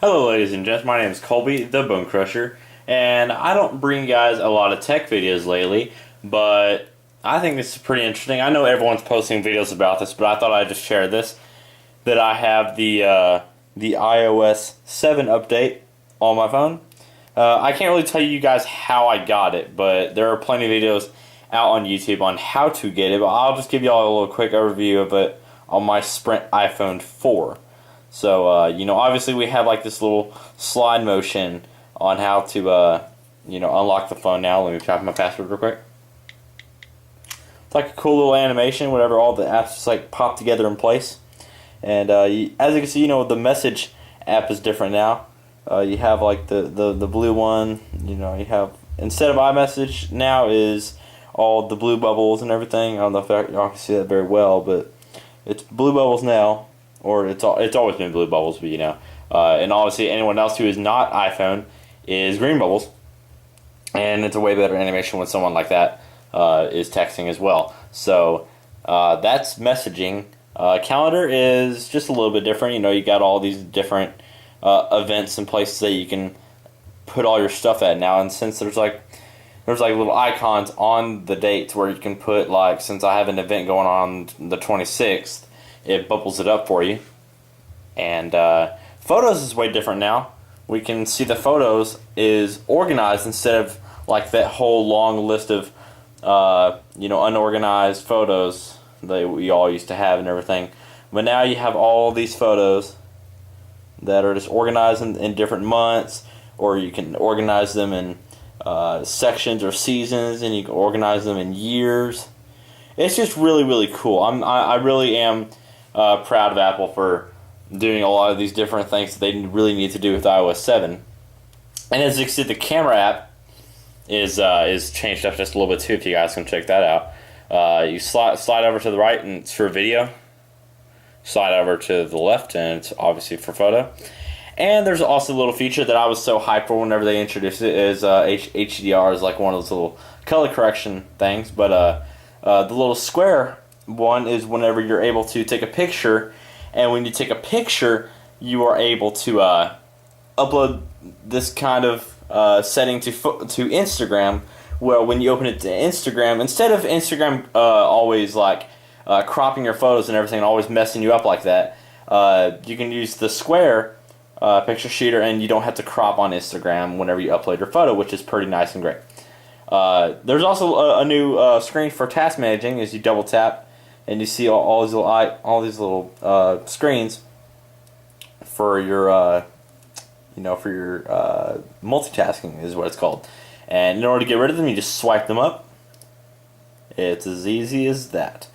Hello ladies and gents, my name is Colby, the Bone Crusher, and I don't bring you guys a lot of tech videos lately, but I think this is pretty interesting. I know everyone's posting videos about this, but I thought I'd just share this, that I have the iOS7 update on my phone. I can't really tell you guys how I got it, but there are plenty of videos out on YouTube on how to get it, but I'll just give you all a little quick overview of it on my Sprint iPhone 4. So, obviously we have like this little slide motion on how to, unlock the phone now. Let me type my password real quick. It's like a cool little animation, whatever, all the apps just like pop together in place. And as you can see, the message app is different now. You have like the blue one, you have, instead of iMessage now is all the blue bubbles and everything. I don't know if y'all can see that very well, but it's blue bubbles now. Or it's always been blue bubbles, but and obviously anyone else who is not iPhone is green bubbles, and it's a way better animation when someone like that is texting as well. So that's messaging. Calendar is just a little bit different. You got all these different events and places that you can put all your stuff at now, and since there's like little icons on the dates where you can put, like, since I have an event going on the 26th. It bubbles it up for you. And photos is way different now. We can see the photos is organized instead of like that whole long list of unorganized photos that we all used to have and everything. But now you have all these photos that are just organized in different months, or you can organize them in sections or seasons, and you can organize them in years. It's just really, really cool. I really am proud of Apple for doing a lot of these different things that they really need to do with iOS 7. And as you can see, the camera app is changed up just a little bit too, if you guys can check that out. You slide over to the right and it's for video. Slide over to the left and it's obviously for photo. And there's also a little feature that I was so hyped for whenever they introduced it, is HDR is like one of those little color correction things, but the little square one is whenever you're able to take a picture, and when you take a picture you are able to upload this kind of setting to Instagram, where when you open it to Instagram, instead of Instagram always like cropping your photos and everything and always messing you up like that, you can use the square picture shooter, and you don't have to crop on Instagram whenever you upload your photo, which is pretty nice and great. There's also a new screen for task managing. As you double tap, and you see all these little screens for your multitasking is what it's called. And in order to get rid of them, you just swipe them up. It's as easy as that.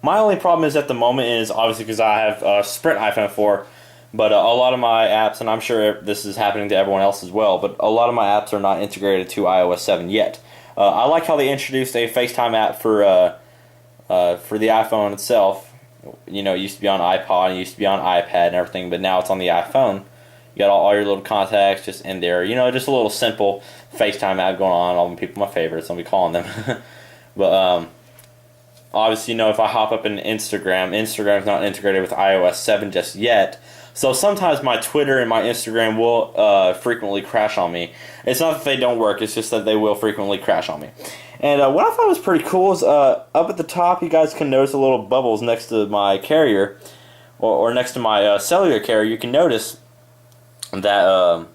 My only problem is at the moment is obviously because I have a Sprint iPhone 4, but a lot of my apps, and I'm sure this is happening to everyone else as well, but a lot of my apps are not integrated to iOS 7 yet. I like how they introduced a FaceTime app for the iPhone itself. It used to be on iPod, it used to be on iPad and everything, but now it's on the iPhone. You got all your little contacts just in there. Just a little simple FaceTime app going on. All the people, my favorites, I'll be calling them. But obviously, if I hop up in Instagram's not integrated with iOS 7 just yet. So sometimes my Twitter and my Instagram will frequently crash on me. It's not that they don't work, it's just that they will frequently crash on me. And what I thought was pretty cool is up at the top, you guys can notice the little bubbles next to my carrier, or next to my cellular carrier. You can notice that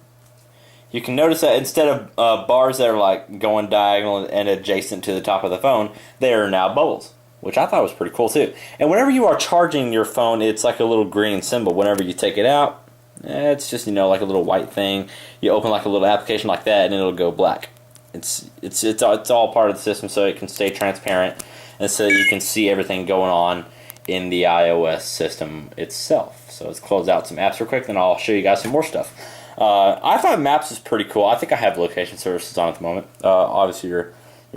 instead of bars that are like going diagonal and adjacent to the top of the phone, they are now bubbles, which I thought was pretty cool too. And whenever you are charging your phone, it's like a little green symbol. Whenever you take it out, it's just like a little white thing. You open like a little application like that, and it'll go black. It's all part of the system, so it can stay transparent, and so you can see everything going on in the iOS system itself. So let's close out some apps real quick, then I'll show you guys some more stuff. I thought Maps is pretty cool. I think I have location services on at the moment. Obviously, your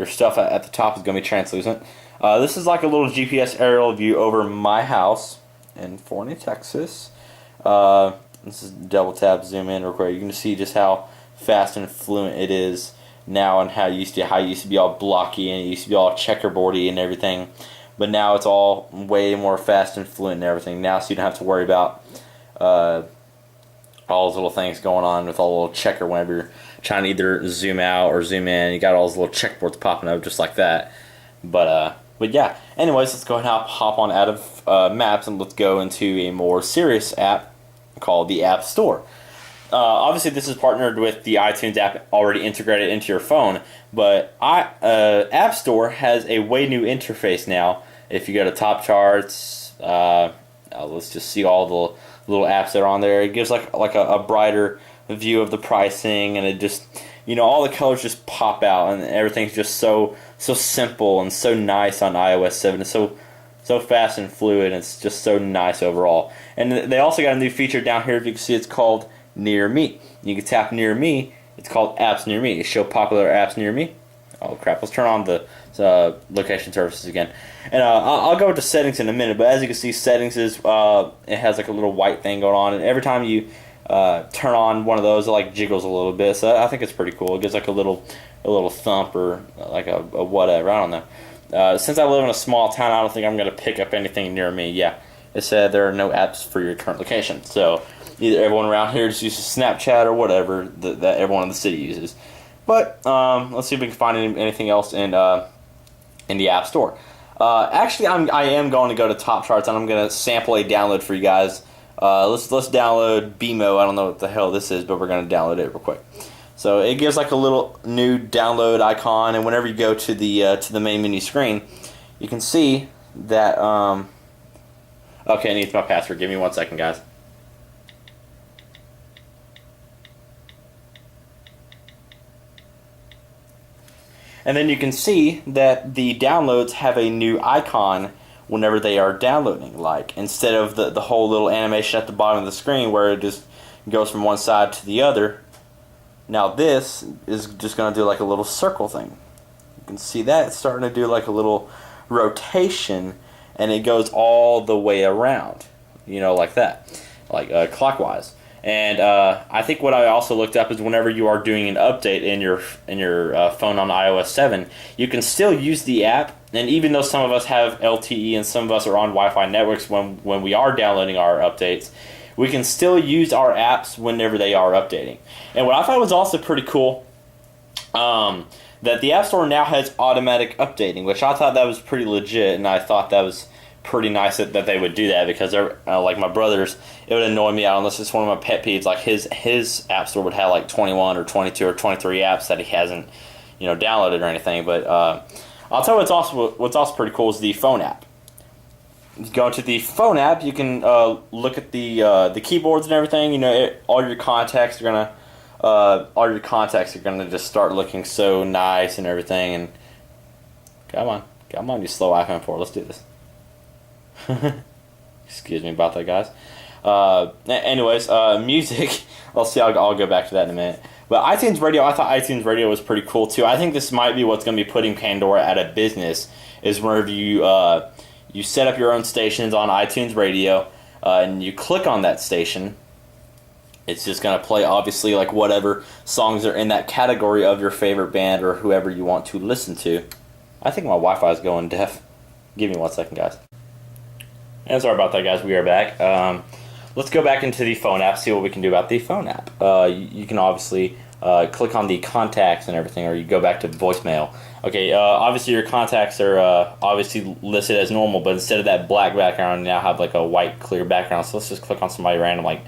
stuff at the top is going to be translucent. This is like a little GPS aerial view over my house in Forney, Texas. This is double tap, zoom in real quick. You can see just how fast and fluent it is now, and how it used to be all blocky, and it used to be all checkerboardy and everything. But now it's all way more fast and fluent and everything now, so you don't have to worry about all those little things going on with all the little checker whenever you're trying to either zoom out or zoom in. You got all those little checkboards popping up just like that. But yeah. Anyways, let's go ahead and hop on out of Maps and let's go into a more serious app called the App Store. Obviously, this is partnered with the iTunes app already integrated into your phone, but App Store has a way new interface now. If you go to Top Charts, let's just see all the little apps that are on there. It gives like a brighter view of the pricing, and it just, all the colors just pop out, and everything's just so simple and so nice on iOS7. It's so fast and fluid, and it's just so nice overall. And they also got a new feature down here. If you can see, it's called Near Me. You can tap Near Me. It's called Apps Near Me. It show popular apps near me. Oh crap! Let's turn on the location services again. And I'll go into settings in a minute. But as you can see, settings is it has like a little white thing going on, and every time you turn on one of those, it like jiggles a little bit. So I think it's pretty cool. It gives like a little thump or like a whatever. I don't know. Since I live in a small town, I don't think I'm gonna pick up anything near me. Yeah, it said there are no apps for your current location. So either everyone around here just uses Snapchat or whatever that everyone in the city uses. But let's see if we can find anything else in the App Store. Actually, I am going to go to Top Charts, and I'm going to sample a download for you guys. Let's download BMO. I don't know what the hell this is, but we're going to download it real quick. So it gives like a little new download icon, and whenever you go to the main menu screen, you can see that. Okay, it needs my password. Give me 1 second, guys. And then you can see that the downloads have a new icon whenever they are downloading. Like, instead of the whole little animation at the bottom of the screen where it just goes from one side to the other, now this is just going to do like a little circle thing. You can see that it's starting to do like a little rotation, and it goes all the way around, like that, like clockwise. And I think what I also looked up is whenever you are doing an update in your phone on iOS 7, you can still use the app. And even though some of us have LTE and some of us are on Wi-Fi networks when we are downloading our updates, we can still use our apps whenever they are updating. And what I thought was also pretty cool, that the App Store now has automatic updating, which I thought that was pretty legit, and I thought that was pretty nice that they would do that, because they're like my brother's, it would annoy me out unless it's one of my pet peeves. Like his app store would have like 21 or 22 or 23 apps that he hasn't downloaded or anything. But I'll tell you what's also pretty cool is the phone app. You go to the phone app, you can look at the keyboards and everything. All your contacts are gonna just start looking so nice and everything. And come on, you slow iPhone 4. Let's do this. Excuse me about that, guys. Anyways, music. I'll go back to that in a minute. But iTunes Radio, I thought iTunes Radio was pretty cool too. I think this might be what's going to be putting Pandora out of business, is whenever you set up your own stations on iTunes Radio, and you click on that station, it's just going to play obviously like whatever songs are in that category of your favorite band or whoever you want to listen to. I think my Wi-Fi is going deaf. Give me 1 second, guys. And sorry about that, guys. We are back. Let's go back into the phone app, see what we can do about the phone app. You can obviously click on the contacts and everything, or you go back to voicemail. Okay, obviously your contacts are obviously listed as normal, but instead of that black background, you now have like a white, clear background. So let's just click on somebody random, like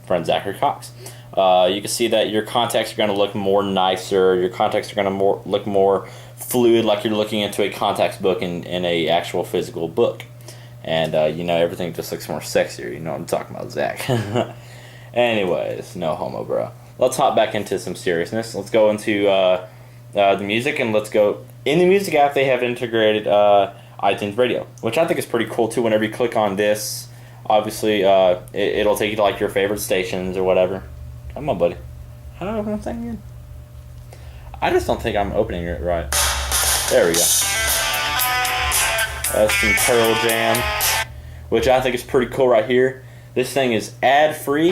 friend Zachary Cox. You can see that your contacts are going to look more nicer. Your contacts are going to look more fluid, like you're looking into a contacts book in a actual physical book. And, everything just looks more sexier. You know what I'm talking about, Zach. Anyways, no homo, bro. Let's hop back into some seriousness. Let's go into the music, and let's go... In the music app, they have integrated iTunes Radio, which I think is pretty cool, too. Whenever you click on this, obviously, it'll take you to, like, your favorite stations or whatever. Come on, buddy. How do I open the thing again? I just don't think I'm opening it right. There we go. That's some Pearl Jam, which I think is pretty cool right here. This thing is ad-free.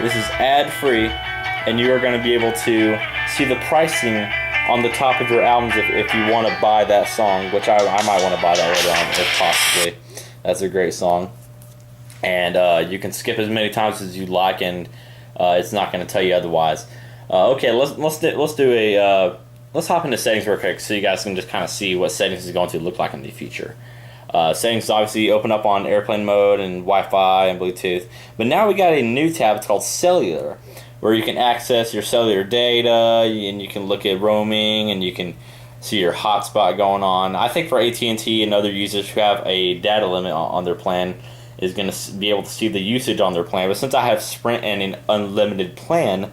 This is ad-free, and you are going to be able to see the pricing on the top of your albums if you want to buy that song, which I might want to buy that later on, if possibly. That's a great song. and you can skip as many times as you like, and it's not going to tell you otherwise. Okay, let's hop into settings real quick so you guys can just kind of see what settings is going to look like in the future. Settings obviously open up on airplane mode and Wi-Fi and Bluetooth, but now we got a new tab. It's called Cellular, where you can access your cellular data, and you can look at roaming, and you can see your hotspot going on. I think for AT&T and other users who have a data limit on their plan is going to be able to see the usage on their plan. But since I have Sprint and an unlimited plan,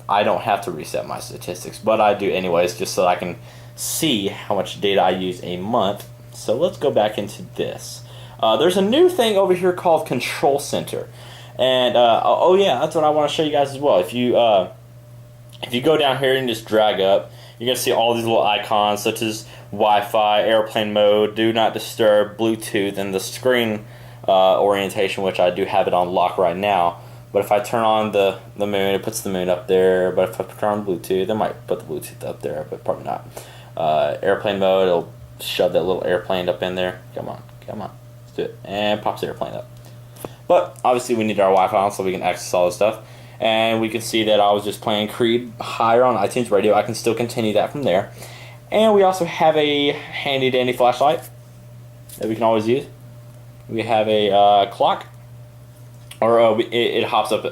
I don't have to reset my statistics, but I do anyways, just so I can see how much data I use a month. So let's go back into this. There's a new thing over here called Control Center, and oh yeah, that's what I want to show you guys as well. If you go down here and just drag up, you're gonna see all these little icons such as Wi-Fi, airplane mode, do not disturb, Bluetooth, and the screen orientation, which I do have it on lock right now. But if I turn on the moon, it puts the moon up there. But if I turn on Bluetooth, it might put the Bluetooth up there, but probably not. Airplane mode, it'll shove that little airplane up in there. Come on, let's do it. And pops the airplane up. But obviously we need our Wi-Fi on so we can access all this stuff. And we can see that I was just playing Creed higher on iTunes Radio. I can still continue that from there. And we also have a handy dandy flashlight that we can always use. We have a clock. Or it hops us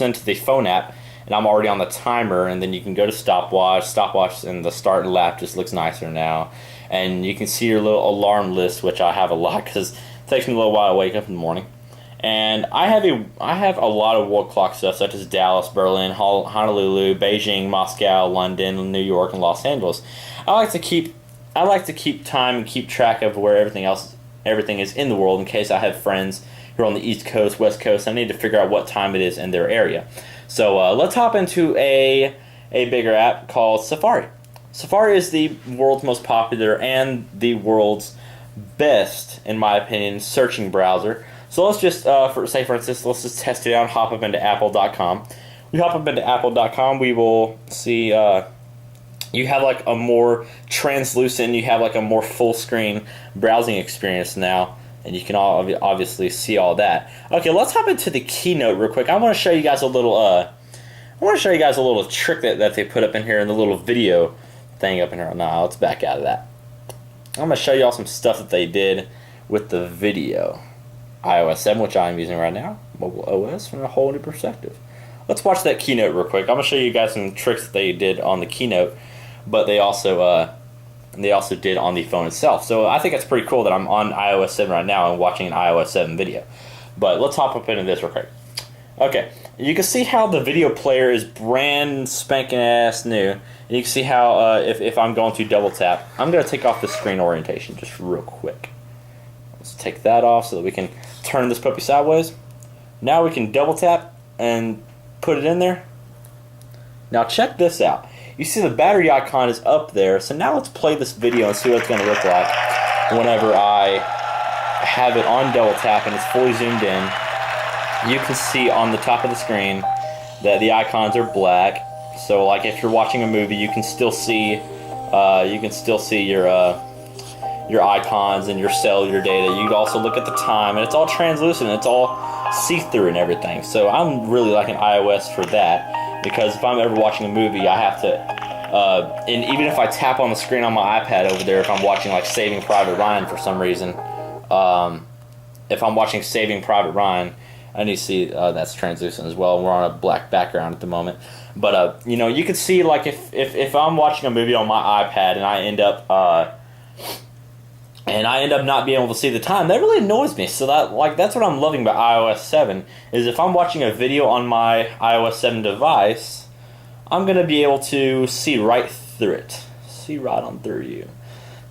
into the phone app, and I'm already on the timer, and then you can go to stopwatch, and the start and lap just looks nicer now. And you can see your little alarm list, which I have a lot because it takes me a little while to wake up in the morning. And I have a lot of wall clock stuff, such as Dallas, Berlin, Honolulu, Beijing, Moscow, London, New York, and Los Angeles. I like to keep time and keep track of where everything is in the world in case I have friends who are on the East Coast, West Coast. I need to figure out what time it is in their area. So let's hop into a bigger app called Safari. Safari is the world's most popular and the world's best, in my opinion, searching browser. So let's just, for instance, let's just test it out, hop up into apple.com. We hop up into apple.com, we will see you have like a more translucent, you have like a more full screen browsing experience now, and you can obviously see all that. Okay, let's hop into the keynote real quick. I want to show you guys a little trick that they put up in here in the little video thing up in here. Nah, let's back out of that. I'm going to show you all some stuff that they did with the video. iOS7, which I'm using right now, mobile OS from a whole new perspective. Let's watch that keynote real quick. I'm going to show you guys some tricks that they did on the keynote, but they also did on the phone itself. So I think it's pretty cool that I'm on iOS 7 right now and watching an iOS 7 video. But let's hop up into this real quick. Okay, you can see how the video player is brand spanking ass new. And you can see how if I'm going to double tap, I'm going to take off the screen orientation just real quick. Let's take that off so that we can turn this puppy sideways. Now we can double tap and put it in there. Now check this out. You see the battery icon is up there. So now let's play this video and see what it's going to look like whenever I have it on double tap and it's fully zoomed in. You can see on the top of the screen that the icons are black. So like if you're watching a movie, you can still see your icons and your cellular data. You can also look at the time, and it's all translucent. It's all see-through and everything. So I'm really liking iOS for that, because if I'm ever watching a movie, I have to, and even if I tap on the screen on my iPad over there, if I'm watching like Saving Private Ryan for some reason, if I'm watching Saving Private Ryan, I need to see that's translucent as well. We're on a black background at the moment, but you know, you can see like if I'm watching a movie on my iPad and I end up not being able to see the time, that really annoys me. So that's what I'm loving about iOS 7 is if I'm watching a video on my iOS 7 device, I'm gonna be able to see right through it, see right on through you.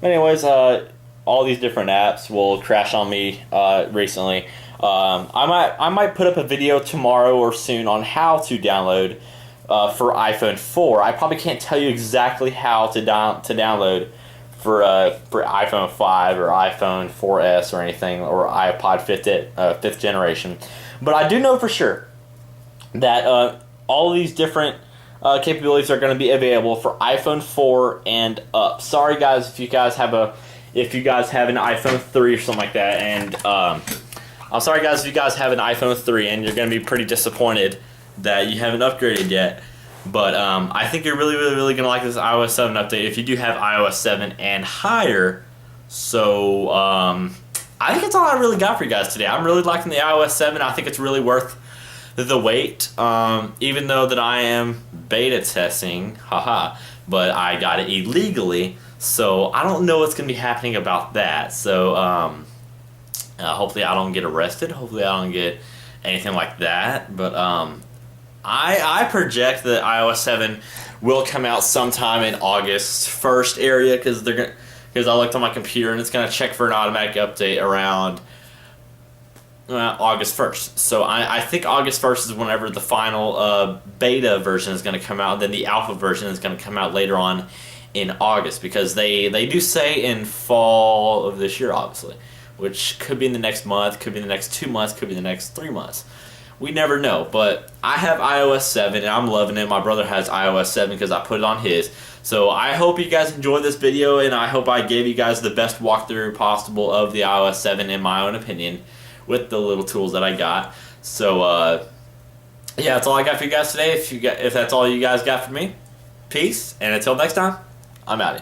But anyways, all these different apps will crash on me recently. I might put up a video tomorrow or soon on how to download for iPhone 4. I probably can't tell you exactly how to download for iPhone 5 or iPhone 4S or anything, or iPod 5th generation. But I do know for sure that all of these different capabilities are going to be available for iPhone 4 and up. Sorry guys if you guys have a if you guys have an iPhone 3 or something like that. And I'm sorry, guys, if you guys have an iPhone 3 and you're going to be pretty disappointed that you haven't upgraded yet. But I think you're really going to like this iOS 7 update if you do have iOS 7 and higher. So I think that's all I really got for you guys today. I'm really liking the iOS 7. I think it's really worth the wait. Even though that I am beta testing, but I got it illegally. So I don't know what's going to be happening about that. So hopefully I don't get arrested. Hopefully I don't get anything like that. But I project that iOS 7 will come out sometime in August 1st area, because I looked on my computer and it's going to check for an automatic update around August 1st. So I think August 1st is whenever the final beta version is going to come out. Then the alpha version is going to come out later on in August, because they do say in fall of this year, obviously, which could be in the next month, could be in the next 2 months, could be in the next 3 months. We never know. But I have iOS 7 and I'm loving it. My brother has iOS 7 because I put it on his. So I hope you guys enjoyed this video, and I hope I gave you guys the best walkthrough possible of the iOS 7 in my own opinion, with the little tools that I got. So yeah, that's all I got for you guys today. If that's all you guys got for me, peace, and until next time, I'm out.